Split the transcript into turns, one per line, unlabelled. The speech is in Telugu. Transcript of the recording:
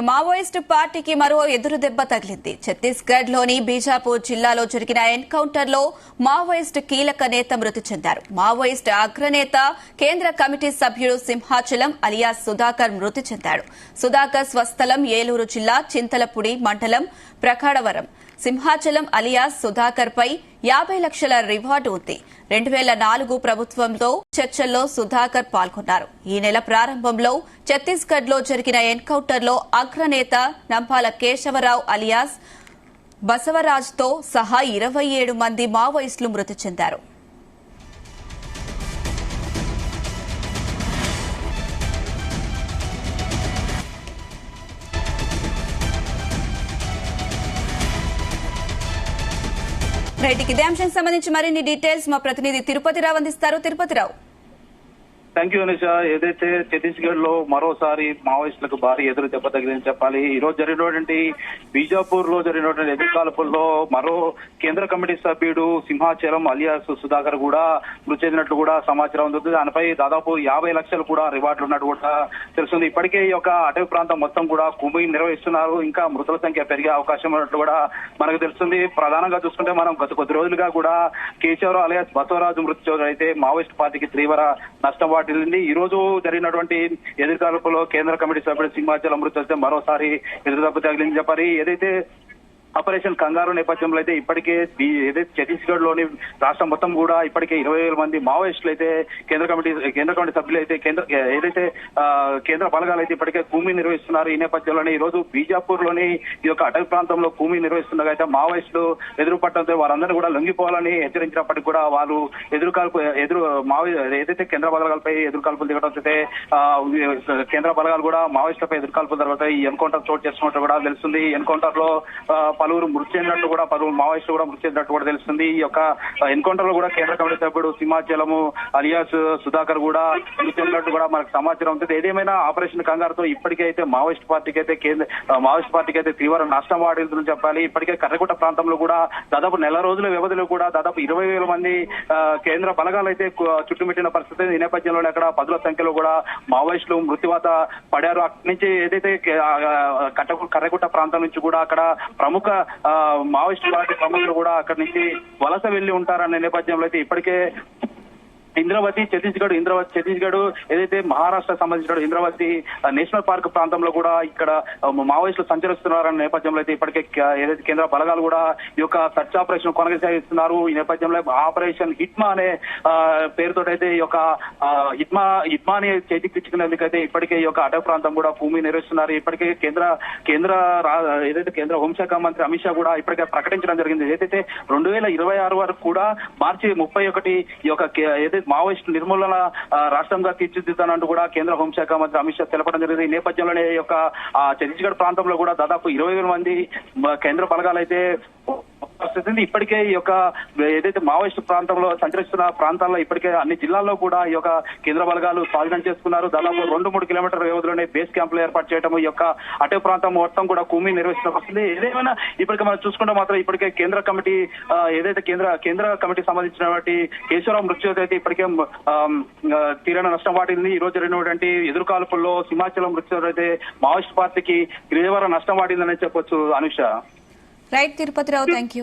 మావోయిస్టు పార్టీకి మరో ఎదురు దెబ్బ తగిలింది. ఛత్తీస్గఢ్ లోని బీజాపూర్ జిల్లాలో జరిగిన ఎన్కౌంటర్ లో మావోయిస్టు కీలక నేత మృతి చెందారు. మావోయిస్టు అగ్రనేత కేంద్ర కమిటీ సభ్యుడు సింహాచలం అలియాస్ సుధాకర్ మృతి చెందాడు. సుధాకర్ స్వస్థలం ఏలూరు జిల్లా చింతలపూడి మండలం ప్రకాడవరం. సింహాచలం అలియాస్ సుధాకర్ పై 50 లక్షల రివార్డు ఉంది. 2004 ప్రభుత్వంతో చర్చల్లో సుధాకర్ పాల్గొన్నారు. ఈ నెల ప్రారంభంలో ఛత్తీస్గఢ్ లో జరిగిన ఎన్కౌంటర్ లో అగ్రనేత నంపాల కేశవరావు అలియాస్ బసవరాజ్ తో సహా 27 మంది మావోయిస్టులు మృతి చెందారు. ఇదే అంశానికి సంబంధించి మరిన్ని డీటెయిల్స్ మా ప్రతినిధి తిరుపతిరావు అందిస్తారు. తిరుపతిరావు.
Thank you Anisha. ఏదైతే ఛత్తీస్గఢ్ లో మరోసారి మావోయిస్టులకు భారీ ఎదురు దెబ్బ తగిలిందని చెప్పాలి. ఈ రోజు జరిగినటువంటి బీజాపూర్ లో జరిగినటువంటి ఎదురుకాల్పుల్లో మరో కేంద్ర కమిటీ సభ్యుడు సింహాచలం అలియాస్ సుధాకర్ కూడా మృతి చెందినట్లు కూడా సమాచారం ఉంది. దానిపై దాదాపు 50 లక్షలు కూడా రివార్డులు ఉన్నట్టు కూడా తెలుస్తుంది. ఇప్పటికే ఈ యొక్క అటవీ ప్రాంతం మొత్తం కూడా కుమిని నిర్వహిస్తున్నారు. ఇంకా మృతుల సంఖ్య పెరిగే అవకాశం ఉన్నట్లు కూడా మనకు తెలుస్తుంది. ప్రధానంగా చూసుకుంటే మనం గత కొద్ది రోజులుగా కూడా కేశవరావు అలియాస్ బసవరాజు మృతి చెందిన అయితే మావోయిస్ట్ పార్టీకి తీవ్ర నష్టం ఈ రోజు జరిగినటువంటి ఎదురుకాల్పులో కేంద్ర కమిటీ సభ్యుడు సింహాచలం మృతి వస్తే మరోసారి ఎదురుదెబ్బ తగిలిందని చెప్పాలి. ఏదైతే ఆపరేషన్ కంగారు నేపథ్యంలో అయితే ఇప్పటికే ఏదైతే ఛత్తీస్గఢ్ లోని రాష్ట్రం మొత్తం కూడా ఇప్పటికే 20,000 మంది మావోయిస్టులు అయితే కేంద్ర కమిటీ సభ్యులు అయితే ఏదైతే కేంద్ర బలగాలు అయితే ఇప్పటికే కూమీ నిర్వహిస్తున్నారు. ఈ నేపథ్యంలోనే ఈ రోజు బీజాపూర్ లోని ఈ యొక్క అటవీ ప్రాంతంలో కూమీ నిర్వహిస్తుండగా అయితే మావోయిస్టులు ఎదురు పట్టడంతో వారందరినీ కూడా లొంగిపోవాలని హెచ్చరించినప్పటికీ కూడా వాళ్ళు ఏదైతే కేంద్ర బలగాలపై ఎదురుకాల్పులు దిగడం అయితే కేంద్ర బలగాలు కూడా మావోయిస్టులపై ఎదురుకాల్పుల తర్వాత ఈ ఎన్కౌంటర్ చోటు చేసుకున్నట్టు కూడా తెలుస్తుంది. ఈ ఎన్కౌంటర్ లో పలువురు మృతి చెందినట్టు కూడా పలువురు మావోయిస్టులు కూడా మృతి చెందినట్టు కూడా తెలుస్తుంది. ఈ యొక్క ఎన్కౌంటర్ లో కూడా కేంద్ర కమిటీ సభ్యుడు సింహాచలము అలియాస్ సుధాకర్ కూడా మృతి చెందినట్టు కూడా మనకు సమాచారం ఉంటుంది. ఏదేమైనా ఆపరేషన్ కంగారుతో ఇప్పటికే అయితే మావోయిస్ట్ పార్టీకి అయితే తీవ్ర నష్టం వాటిల్తుందని చెప్పాలి. ఇప్పటికే కర్రగుట్ట ప్రాంతంలో కూడా దాదాపు నెల రోజుల వ్యవధిలో కూడా దాదాపు 20,000 మంది కేంద్ర బలగాలు అయితే చుట్టుముట్టిన పరిస్థితి. ఈ నేపథ్యంలోనే అక్కడ పదుల సంఖ్యలో కూడా మావోయిస్టులు మృత్యువాత పడారు. అక్కడి నుంచి ఏదైతే కర్రగుట్ట ప్రాంతం నుంచి కూడా అక్కడ ప్రముఖ మావోయిస్ట్ పార్టీ ప్రముఖులు కూడా అక్కడి నుంచి వలస వెళ్లి ఉంటారనే నేపథ్యంలో అయితే ఇప్పటికే ఇంద్రవతి ఛత్తీస్గఢ్ ఏదైతే మహారాష్ట్ర సంబంధించిన ఇంద్రవతి నేషనల్ పార్క్ ప్రాంతంలో కూడా ఇక్కడ మావోయిస్టులు సంచరిస్తున్నారన్న నేపథ్యంలో అయితే ఇప్పటికే ఏదైతే కేంద్ర బలగాలు కూడా ఈ యొక్క సర్చ్ ఆపరేషన్ కొనసాగిస్తున్నారు. ఈ నేపథ్యంలో ఆపరేషన్ హిట్మా అనే పేరుతో అయితే ఈ యొక్క హిట్మాని చేతికిచ్చుకునేందుకైతే ఇప్పటికే ఈ యొక్క అటవీ ప్రాంతం కూడా భూమి నిర్వహిస్తున్నారు. ఇప్పటికే ఏదైతే కేంద్ర హోంశాఖ మంత్రి అమిత్ షా కూడా ఇప్పటికే ప్రకటించడం జరిగింది. ఏదైతే 2026 వరకు కూడా మార్చి 31 ఈ యొక్క ఏదైతే మావోయిస్టు నిర్మూలన రాష్ట్రంగా తీర్చిదిద్దానంటూ కూడా కేంద్ర హోంశాఖ మంత్రి అమిత్ షా తెలపడం జరిగింది. ఈ నేపథ్యంలోనే ఈ యొక్క ఛత్తీస్గఢ్ ప్రాంతంలో కూడా దాదాపు 20,000 మంది కేంద్ర బలగాలు అయితే ఇప్పటికే ఈ యొక్క ఏదైతే మావోయిస్టు ప్రాంతంలో సంచరిస్తున్న ప్రాంతాల్లో ఇప్పటికే అన్ని జిల్లాల్లో కూడా ఈ యొక్క కేంద్ర బలగాలు స్వాధీనం చేసుకున్నారు. దాదాపు 2-3 కిలోమీటర్ల వ్యవధిలోనే బేస్ క్యాంపులు ఏర్పాటు చేయడం ఈ యొక్క అటవీ ప్రాంతం మొత్తం కూడా కూమీ నిర్వహిస్తున్న పరిస్థితి. ఏదేమైనా ఇప్పటికే మనం చూసుకుంటే మాత్రం ఇప్పటికే కేంద్ర కమిటీ ఏదైతే కేంద్ర కమిటీ సంబంధించినటువంటి కేశవరావు మృత్యు అయితే ఇప్పటికే తీరని నష్టం వాటింది. ఈ రోజు జరిగినటువంటి ఎదురుకాల్పుల్లో సింహాచలం మృత్యు అయితే మావోయిస్ట్ పార్టీకి తీవ్ర నష్టం వాటిందని చెప్పొచ్చు. Anusha.
Right Tirupati Rao, thank you.